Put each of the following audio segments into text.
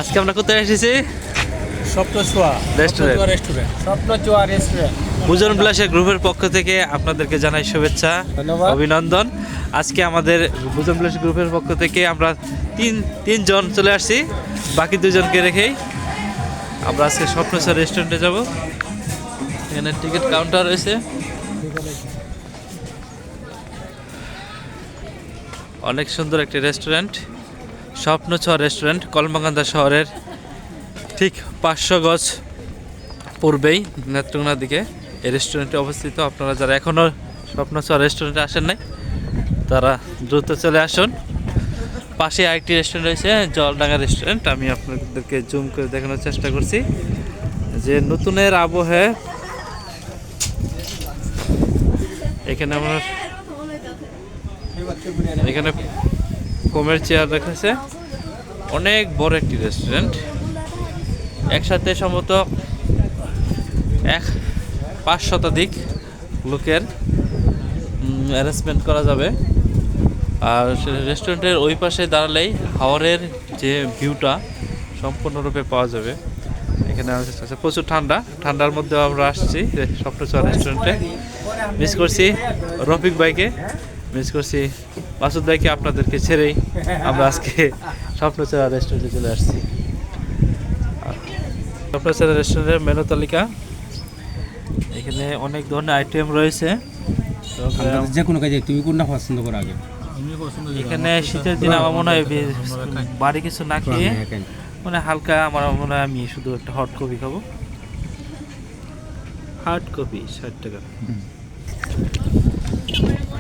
আজকে আমরা কোথায় এসেছি? Swapnochhoya restaurant. Restaurant Swapnochhoya restaurant. ভোজন বিলাসের গ্রুপের পক্ষ থেকে আপনাদেরকে জানাই শুভেচ্ছা, ধন্যবাদ। অভিনন্দন। আজকে আমাদের ভোজন বিলাস গ্রুপের পক্ষ থেকে আমরা তিনজন চলে আসছি, বাকি দুজনকে রেখেই আমরা আজকে স্বপ্নছোয়া রেস্টুরেন্টে যাব। এখানে টিকিট কাউন্টার রয়েছে। অনেক সুন্দর একটি রেস্টুরেন্ট, স্বপ্নছোয়া রেস্টুরেন্ট, কলমাকান্দা শহরের ঠিক 500 গজ পূর্বেই নেত্রকোনার দিকে এই রেস্টুরেন্টে অবস্থিত। আপনারা যারা এখনও স্বপ্নছোয়া রেস্টুরেন্টে আসেন নাই তারা দ্রুত চলে আসুন। পাশে আরেকটি রেস্টুরেন্ট রয়েছে, জলডাঙ্গা রেস্টুরেন্ট। আমি আপনাদেরকে জুম করে দেখানোর চেষ্টা করছি যে নতুনের আবহে এখানে এখানে ফোমের চেয়ার রেখেছে। অনেক বড় একটি রেস্টুরেন্ট, একসাথে সম্ভবত 5 শতাধিক লোকের অ্যারেঞ্জমেন্ট করা যাবে। আর রেস্টুরেন্টের ওই পাশে দাঁড়ালেই হাওরের যে ভিউটা সম্পূর্ণরূপে পাওয়া যাবে। এখানে আছে প্রচুর ঠান্ডার মধ্যে আমরা আসছি স্বপ্নছোয়া রেস্টুরেন্টে। মিস করছি রফিক ভাইকে, মিস করছি মাসুদ ভাইকে। আপনাদেরকে ছেড়েই আমরা আজকে স্বপ্নছোয়া রেস্টুরেন্টে চলে আসছি। স্বপ্নছোয়া রেস্টুরেন্টের মেনু তালিকা, এখানে অনেক ধরনের আইটেম রয়েছে। যে কোনো কাজে তুমি কোনটা পছন্দ করো আগে? এখানে শীতের দিন আমার মনে হয় বাড়ি কিছু না খেয়ে মানে হালকা, আমার মনে হয় আমি শুধু একটা হট কফি খাবো। হট কফি 60 টাকা।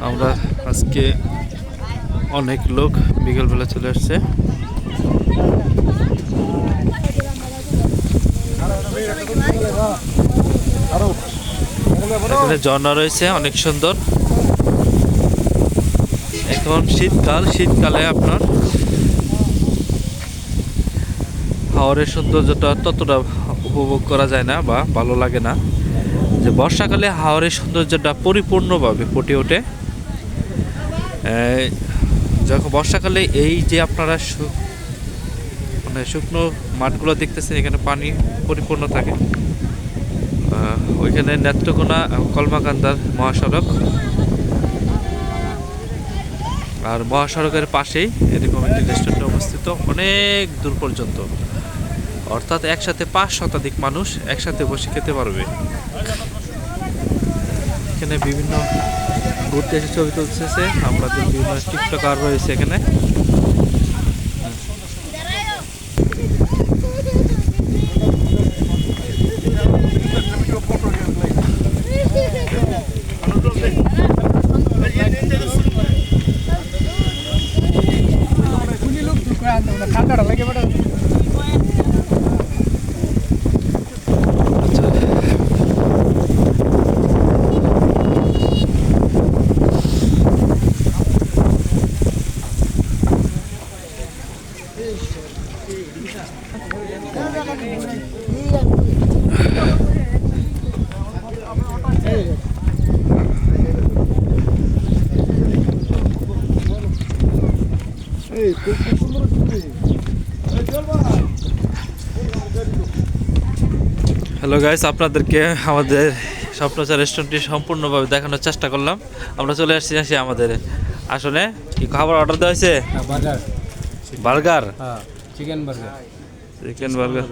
আমরা আজকে অনেক লোক বিকেলবেলা চলে আসছে। এখানে ঝর্ণা রয়েছে অনেক সুন্দর। এখন শীতকালে আপনার হাওরের সৌন্দর্যটা ততটা উপভোগ করা যায় না বা ভালো লাগে না। যে বর্ষাকালে হাওরের সৌন্দর্যটা পরিপূর্ণভাবে ফুটে ওঠে। যখন বর্ষাকালে এই যে আপনারা মানে শুকনো মাঠগুলো দেখতেছেন, এখানে পানি পরিপূর্ণ থাকে। ওইখানে নেত্রকোনা কলমাকান্দার মহাসড়ক, আর মহাসড়কের পাশেই এরকম একটি রেস্টুরেন্ট অবস্থিত অনেক দূর পর্যন্ত। অর্থাৎ একসাথে 5 শতাধিক মানুষ একসাথে বসে খেতে পারবে। এখানে বিভিন্ন ঘুরতে এসে ছবি তুলতেছে, আমাদের বিভিন্ন টিকটকার রয়েছে এখানে। ঠান্ডাটা লাগে বড়। হ্যালো গাইস, আপনাদেরকে আমাদের স্বপ্নছোয়া রেস্টুরেন্টটি সম্পূর্ণভাবে দেখানোর চেষ্টা করলাম। আমরা চলে আসছি আমাদের আসলে। কি খাবার অর্ডার দেওয়া হয়েছে? বার্গার। বার্গার, হ্যাঁ, চিকেন বার্গার। Chicken burger.